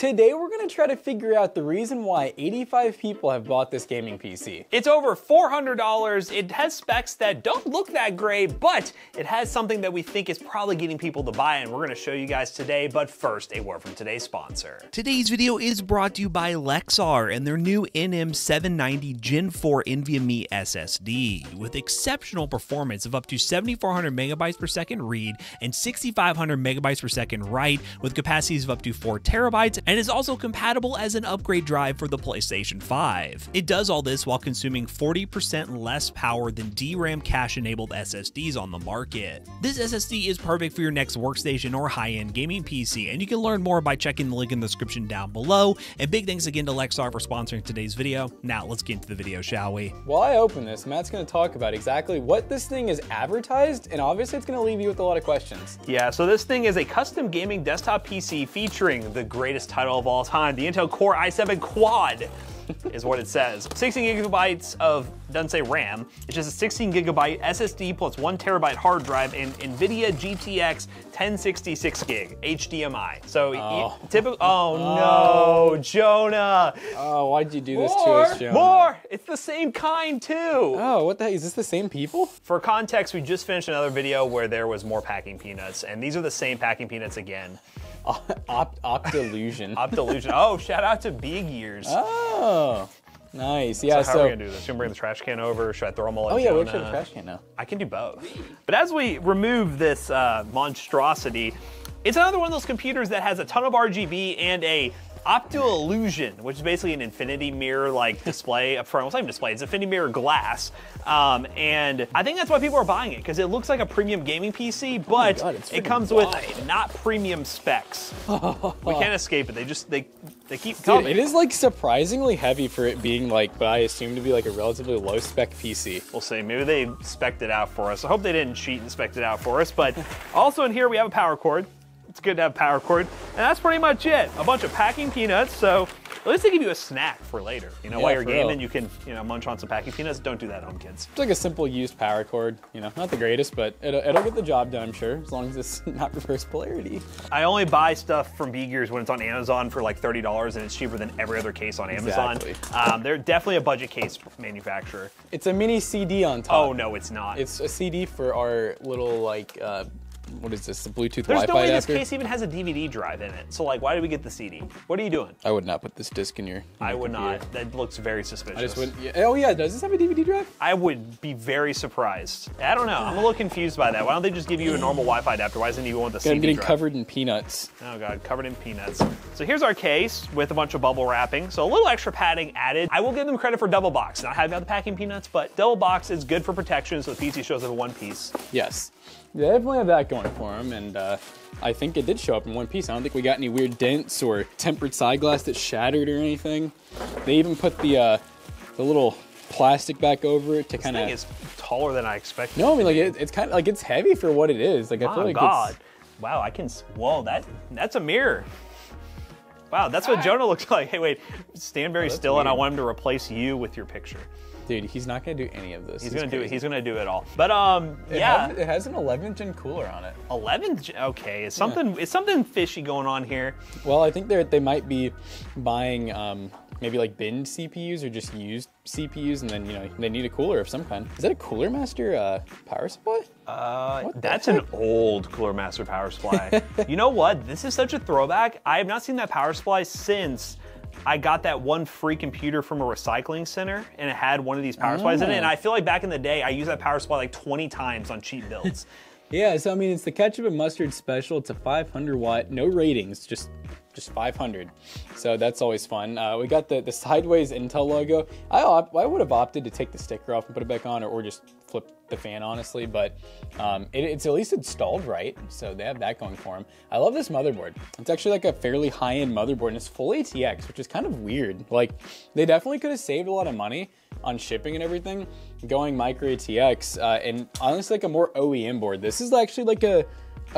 Today we're gonna try to figure out the reason why 85 people have bought this gaming PC. It's over $400. It has specs that don't look that great, but it has something that we think is probably getting people to buy, and we're gonna show you guys today. But first, a word from today's sponsor. Today's video is brought to you by Lexar and their new NM790 Gen 4 NVMe SSD. With exceptional performance of up to 7,400 megabytes per second read and 6,500 megabytes per second write, with capacities of up to 4 terabytes, and is also compatible as an upgrade drive for the PlayStation 5. It does all this while consuming 40% less power than DRAM cache-enabled SSDs on the market. This SSD is perfect for your next workstation or high-end gaming PC, and you can learn more by checking the link in the description down below. And big thanks again to Lexar for sponsoring today's video. Now let's get into the video, shall we? While I open this, Matt's gonna talk about exactly what this thing is advertised, and obviously it's gonna leave you with a lot of questions. Yeah, so this thing is a custom gaming desktop PC featuring the greatest title of all time, the Intel Core i7 Quad. Is what it says. 16 gigabytes of, doesn't say RAM, it's just a 16 gigabyte SSD plus 1 terabyte hard drive and NVIDIA GTX 1066 gig HDMI. So typical, no, Jonah. Oh, why'd you do this to us, Jonah? More, it's the same kind too. Oh, what the heck, is this the same people? For context, we just finished another video where there was more packing peanuts, and these are the same packing peanuts again. Optilusion. Optilusion. Oh, shout out to Big Ears. Oh, nice. Yeah. So how are we gonna do this? You gonna bring the trash can over? Should I throw them all at Jonah? Jonah? Where's the trash can now? I can do both. But as we remove this monstrosity, it's another one of those computers that has a ton of RGB and a optical illusion, which is basically an infinity mirror like display up front. Well, it's not even display, it's infinity mirror glass. And I think that's why people are buying it, because it looks like a premium gaming PC, but it comes with not premium specs. We can't escape it. They keep coming. Dude, it is like surprisingly heavy for it being like, but I assume to be like a relatively low spec PC. We'll see. Maybe they spec'd it out for us. I hope they didn't cheat and spec'd it out for us. But also in here we have a power cord. It's good to have power cord. And that's pretty much it. A bunch of packing peanuts. So at least they give you a snack for later. You know, while you're gaming, you can, munch on some packing peanuts. Don't do that at home, kids. It's like a simple used power cord. Not the greatest, but it'll get the job done, I'm sure, as long as it's not reverse polarity. I only buy stuff from B-Gears when it's on Amazon for like $30, and it's cheaper than every other case on Amazon. Exactly. They're definitely a budget case manufacturer. It's a mini CD on top. Oh, no, it's not. It's a CD for our little, like, what is this, the Bluetooth There's Wi-Fi no way adapter? this case even has a DVD drive in it. So like, why did we get the CD? What are you doing? I would not put this disc in your I would computer. not. That looks very suspicious. I just wouldn't. Yeah. Oh yeah, does this have a DVD drive? I would be very surprised. I don't know. I'm a little confused by that. Why don't they just give you a normal Wi-Fi adapter? Why doesn't it even want the CD I'm getting drive? covered in peanuts. Oh god, covered in peanuts. So here's our case with a bunch of bubble wrapping. So a little extra padding added. I will give them credit for double box. Not having the packing peanuts, but double box is good for protection, so the PC shows up in one piece. Yes. They definitely have that going for them, and I think it did show up in one piece. I don't think we got any weird dents or tempered side glass that shattered or anything. They even put the little plastic back over it to kind of. This thing is taller than I expected. No, I mean like it's kind of like it's heavy for what it is. Like I feel like God. Wow, I can. Whoa, that's a mirror. Wow, that's what Jonah looks like. Hey, wait, stand very still, weird. And I want him to replace you with your picture. Dude, he's not gonna do any of this. He's gonna do it. He's gonna do it all. But yeah, it has an 11th gen cooler on it. 11th? Okay, it's something fishy going on here. Well, I think they might be buying maybe like bin CPUs or just used CPUs, and then they need a cooler of some kind. Is that a Cooler Master power supply? That's an old Cooler Master power supply. You know what? This is such a throwback. I have not seen that power supply since I got that one free computer from a recycling center, and it had one of these power supplies in it. And I feel like back in the day, I used that power supply like 20 times on cheap builds. Yeah, so I mean, it's the ketchup and mustard special. It's a 500 watt, no ratings, just 500. So that's always fun. We got the sideways Intel logo. I would have opted to take the sticker off and put it back on, or just flip the fan, honestly, but it's at least installed right, so they have that going for them. I love this motherboard. It's actually like a fairly high-end motherboard, and it's full ATX, which is kind of weird. Like, they definitely could have saved a lot of money on shipping and everything, going micro ATX, and honestly, like a more OEM board. This is actually like a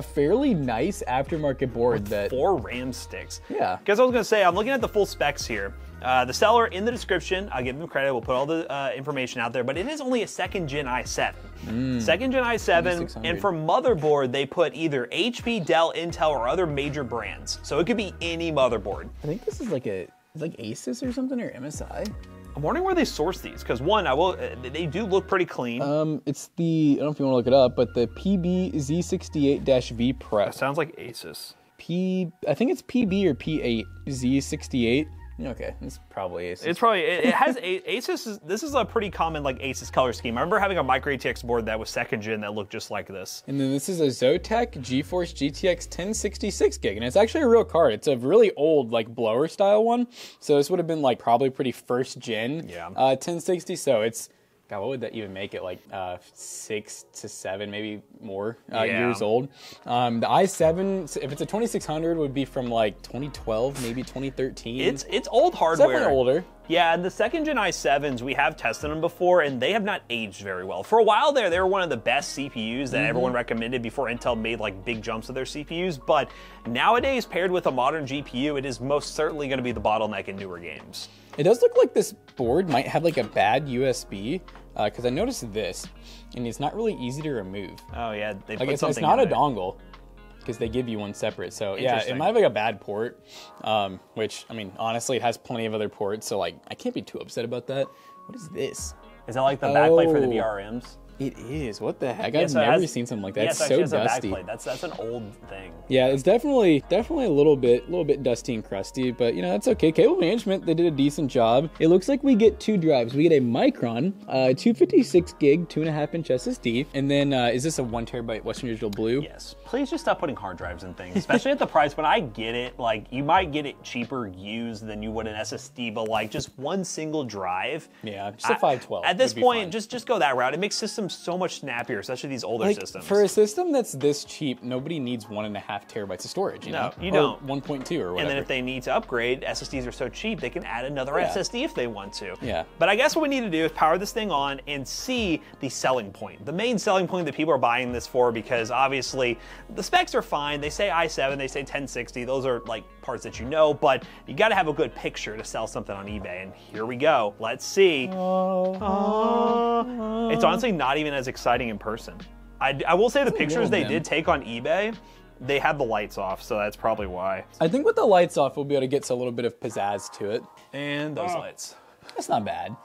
fairly nice aftermarket board that 4 RAM sticks. Yeah. Because I was gonna say, I'm looking at the full specs here. The seller in the description, I'll give them credit, we'll put all the information out there, but it is only a 2nd gen i7. Second gen i7, 2600. and for motherboard, they put either HP, Dell, Intel, or other major brands. So it could be any motherboard. I think this is like Asus or something, or MSI. I'm wondering where they source these, because one, they do look pretty clean. It's the, I don't know if you want to look it up, but the PB-Z68-V Pro. That sounds like Asus. I think it's PB or P8 Z68. Okay, it's probably Asus. It's probably, it has Asus. This is a pretty common like Asus color scheme. I remember having a micro ATX board that was second gen that looked just like this. And then this is a Zotac GeForce GTX 1066 gig, and it's actually a real card. It's a really old like blower style one, so this would have been like probably pretty first gen. Yeah. 1060. So it's, God, what would that even make it? Like 6 to 7, maybe more years old. The i7, if it's a 2600, would be from like 2012, maybe 2013. It's old hardware. It's definitely older. Yeah, and the second gen i7s, we have tested them before, and they have not aged very well. For a while there, they were one of the best CPUs that everyone recommended before Intel made like big jumps of their CPUs, but nowadays, paired with a modern GPU, it is most certainly going to be the bottleneck in newer games. It does look like this board might have like a bad USB, because I noticed this, and it's not really easy to remove. Oh yeah, they like put it's something not in a there. dongle, because they give you one separate. So yeah, it might have like a bad port, which, I mean, honestly, it has plenty of other ports, so like I can't be too upset about that. What is this? Is that like the backplate for the VRMs? It is. What the heck? Yeah, I've never seen something like that. Yeah, It's so dusty. That's an old thing. Yeah, it's definitely a little bit dusty and crusty, but you know, that's okay. Cable management, they did a decent job. It looks like we get two drives. We get a Micron, 256 gig, 2.5-inch SSD, and then is this a 1 terabyte Western Digital Blue? Yes. Please just stop putting hard drives in things, especially at the price. When I get it, like you might get it cheaper used than you would an SSD, but like just one single drive. Yeah, just a 512. At this point, just go that route. It makes systems so much snappier, especially these older systems. For a system that's this cheap, nobody needs 1.5 terabytes of storage. You know? You don't. 1.2 or whatever. And then if they need to upgrade, SSDs are so cheap they can add another SSD if they want to. Yeah. But I guess what we need to do is power this thing on and see the selling point. The main selling point that people are buying this for, because obviously the specs are fine. They say i7, they say 1060. Those are like parts that you know, but you got to have a good picture to sell something on eBay. And here we go. Let's see. It's honestly not even as exciting in person. I will say the pictures they did take on eBay, they had the lights off, so that's probably why. I think with the lights off, we'll be able to get a little bit of pizzazz to it. And those lights. That's not bad.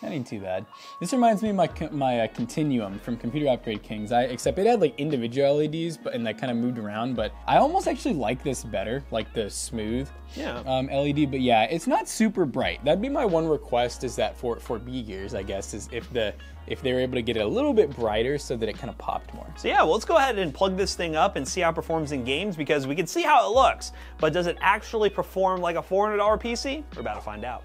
That ain't too bad. This reminds me of my Continuum from Computer Upgrade Kings. Except it had like individual LEDs, and that kind of moved around. But I almost actually like this better, like the smooth LED. But yeah, it's not super bright. That'd be my one request, is that for B gears, I guess, is if they were able to get it a little bit brighter so that it kind of popped more. So yeah, well, let's go ahead and plug this thing up and see how it performs in games, because we can see how it looks, but does it actually perform like a $400 PC? We're about to find out.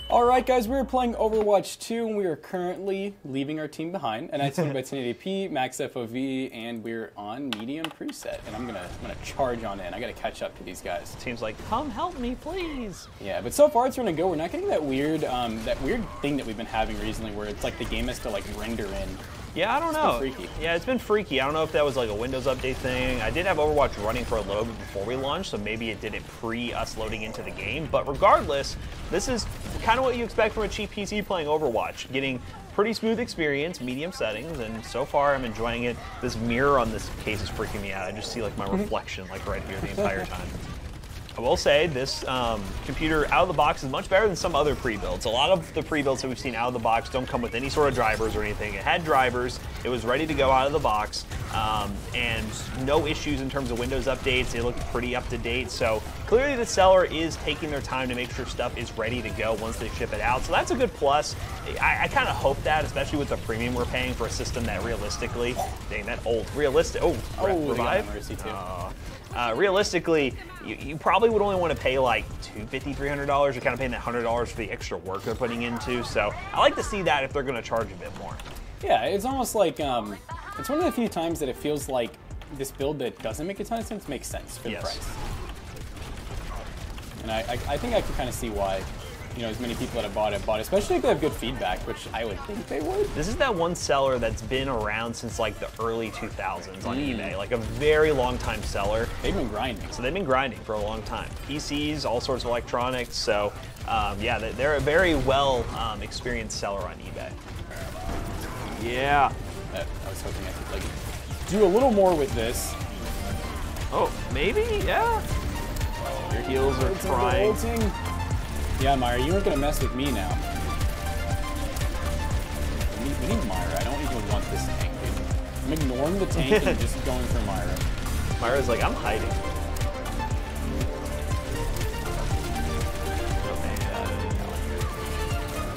All right, guys, we're playing Overwatch 2, and we are currently leaving our team behind. And it's by 1080p, max FOV, and we're on medium preset. And I'm gonna charge on in. I gotta catch up to these guys. Team's like, come help me, please. Yeah, but so far it's gonna go. We're not getting that weird thing that we've been having recently, where it's like the game has to like render in. Yeah, I don't know. It's been freaky. Yeah, it's been freaky. I don't know if that was like a Windows update thing. I did have Overwatch running for a little bit before we launched, so maybe it did it pre us loading into the game. But regardless, this is kind of what you expect from a cheap PC playing Overwatch. Getting pretty smooth experience, medium settings, and so far I'm enjoying it. This mirror on this case is freaking me out. I just see like my reflection like right here the entire time. I will say this computer out of the box is much better than some other pre-builds. A lot of the pre-builds that we've seen out of the box don't come with any sort of drivers or anything. It had drivers, it was ready to go out of the box, and no issues in terms of Windows updates. It looked pretty up to date. So clearly the seller is taking their time to make sure stuff is ready to go once they ship it out. So that's a good plus. I kind of hope that, especially with the premium we're paying for a system that realistically, dang, that old, realistic, revive? Realistically, you probably would only want to pay like $250, $300. You're kind of paying that $100 for the extra work they're putting into. So I like to see that if they're going to charge a bit more. Yeah, it's almost like, it's one of the few times that it feels like this build that doesn't make a ton of sense makes sense for the price. And I think I can kind of see why, you know, as many people that have bought it, especially if they have good feedback, which I would think they would. This is that one seller that's been around since like the early 2000s on eBay, like a very long time seller. They've been grinding. So they've been grinding for a long time. PCs, all sorts of electronics. So yeah, they're a very well experienced seller on eBay. Yeah. I was hoping I could, like, do a little more with this. Oh, maybe? Yeah. Your heels are trying. Yeah, Myra, you weren't going to mess with me now. We need Myra. I don't even want this tank, dude. I'm ignoring the tank and just going for Myra. Myra's like, I'm hiding.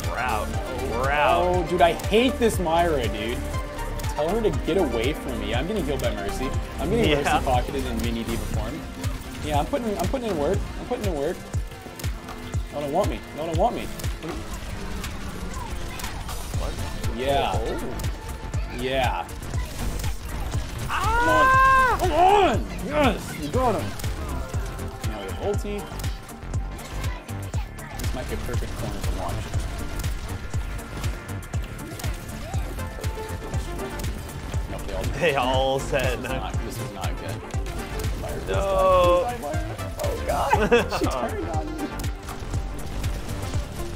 We're out. We're out. Oh, dude, I hate this Myra, dude. Tell her to get away from me. I'm getting healed by Mercy. I'm getting Mercy pocketed in mini diva form. Yeah, I'm putting in work. I'm putting in work. No, don't want me. No, don't want me. Yeah. Oh. Yeah. Ah! Come on! Yes! You got him! Now we have ulti. This might be a perfect corner to launch. Nope, they all said no. This was not good. No. Oh god! She turned on me.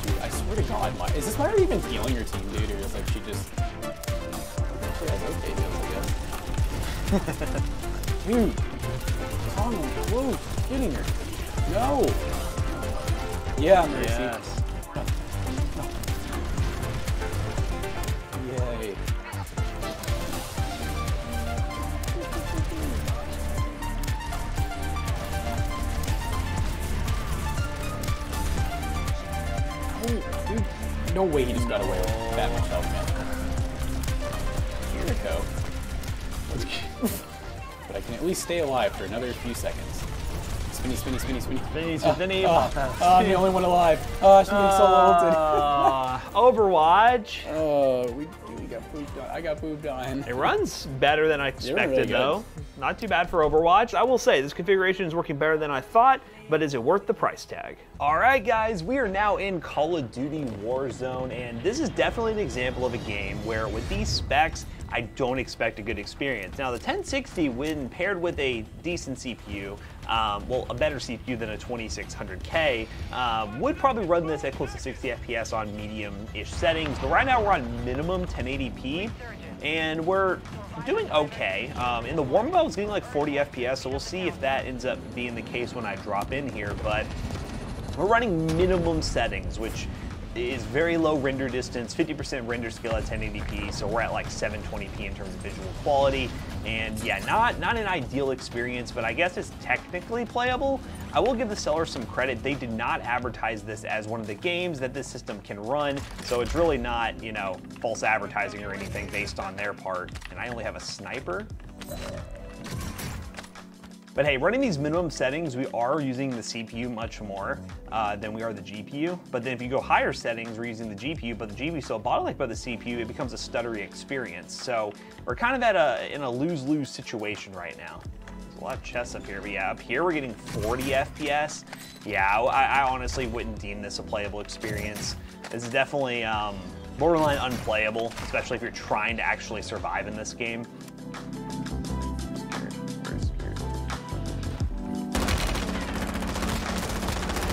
Dude, I swear to god, is this Myra even healing her team, dude? Or is like she just... She has okay deals, I guess. Dude, come on, close, getting her. No. Yeah, Mercy. Yes. Yay. Oh, dude. No way he just got away with that much health, man. Here we go. But I can at least stay alive for another few seconds. Spinny, spinny, spinny, spinny. Spinny, spinny. I'm the only one alive. Oh, she's being solo ulted. Overwatch. We got pooped on. I got pooped on. It runs better than I expected, really though. Not too bad for Overwatch. I will say, this configuration is working better than I thought, but is it worth the price tag? All right, guys, we are now in Call of Duty Warzone, and this is definitely an example of a game where with these specs, I don't expect a good experience. Now, the 1060, when paired with a decent CPU, well, a better CPU than a 2600K, would probably run this at close to 60 FPS on medium-ish settings, but right now we're on minimum 1080p, and we're doing okay. In the warm-up, I was getting like 40 FPS, so we'll see if that ends up being the case when I drop in here, but we're running minimum settings, which is very low render distance, 50% render scale at 1080p, so we're at like 720p in terms of visual quality, and yeah, not an ideal experience, but I guess it's technically playable. I will give the seller some credit. They did not advertise this as one of the games that this system can run, so it's really not, you know, false advertising or anything based on their part. And I only have a sniper. But hey, running these minimum settings, we are using the CPU much more than we are the GPU. But then if you go higher settings, we're using the GPU, but the GPU is so bottlenecked by the CPU, it becomes a stuttery experience. So we're kind of in a lose-lose situation right now. There's a lot of chests up here, but yeah, up here we're getting 40 FPS. Yeah, I honestly wouldn't deem this a playable experience. This is definitely borderline unplayable, especially if you're trying to actually survive in this game.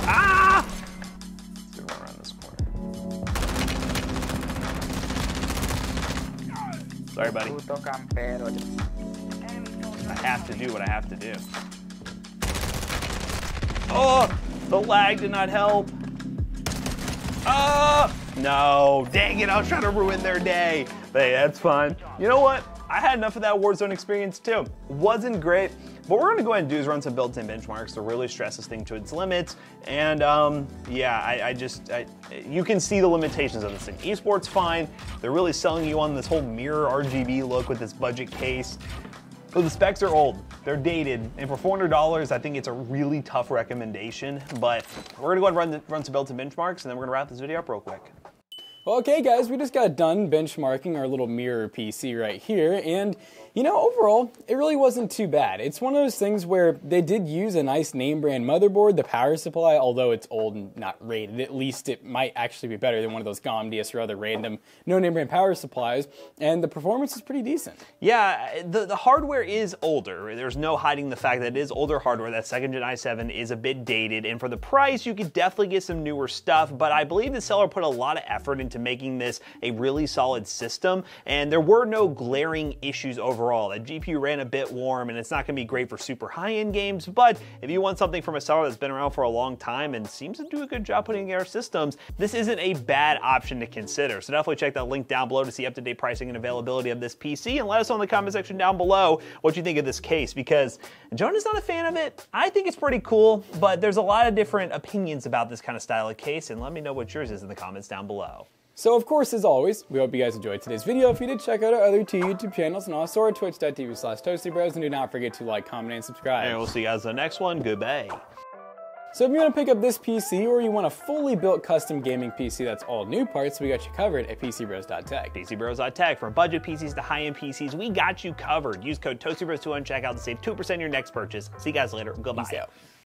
Ah! Let's do one around this corner. Sorry, buddy. I have to do what I have to do. Oh! The lag did not help. No, dang it, I was trying to ruin their day. But hey, that's fine. You know what? I had enough of that Warzone experience too. Wasn't great. What we're gonna go ahead and do is run some built-in benchmarks to really stress this thing to its limits. And yeah, you can see the limitations of this thing. Esports fine. They're really selling you on this whole mirror RGB look with this budget case. But the specs are old, they're dated, and for $400, I think it's a really tough recommendation. But we're gonna go ahead and run some built-in benchmarks, and then we're gonna wrap this video up real quick. Well, okay guys, we just got done benchmarking our little mirror PC right here, and You know, overall, it really wasn't too bad. It's one of those things where they did use a nice name brand motherboard. The power supply, although it's old and not rated, at least it might actually be better than one of those Gomdius or other random no name brand power supplies. And the performance is pretty decent. Yeah, the hardware is older. There's no hiding the fact that it is older hardware. That 2nd Gen i7 is a bit dated. And for the price, you could definitely get some newer stuff. But I believe the seller put a lot of effort into making this a really solid system. And there were no glaring issues overall. The GPU ran a bit warm, and it's not going to be great for super high-end games, but if you want something from a seller that's been around for a long time and seems to do a good job putting together systems, this isn't a bad option to consider. So definitely check that link down below to see up-to-date pricing and availability of this PC, and let us know in the comment section down below what you think of this case, because Jonah's not a fan of it. I think it's pretty cool, but there's a lot of different opinions about this kind of style of case, and let me know what yours is in the comments down below. So of course, as always, we hope you guys enjoyed today's video. If you did, check out our other 2 YouTube channels and also our twitch.tv/ToastyBros, and do not forget to like, comment, and subscribe. And we'll see you guys in the next one. Goodbye. So if you want to pick up this PC, or you want a fully built custom gaming PC that's all new parts, we got you covered at PCBros.tech. PCBros.tech. From budget PCs to high-end PCs, we got you covered. Use code ToastyBros2 on checkout to save 2% on your next purchase. See you guys later. Goodbye. Peace out.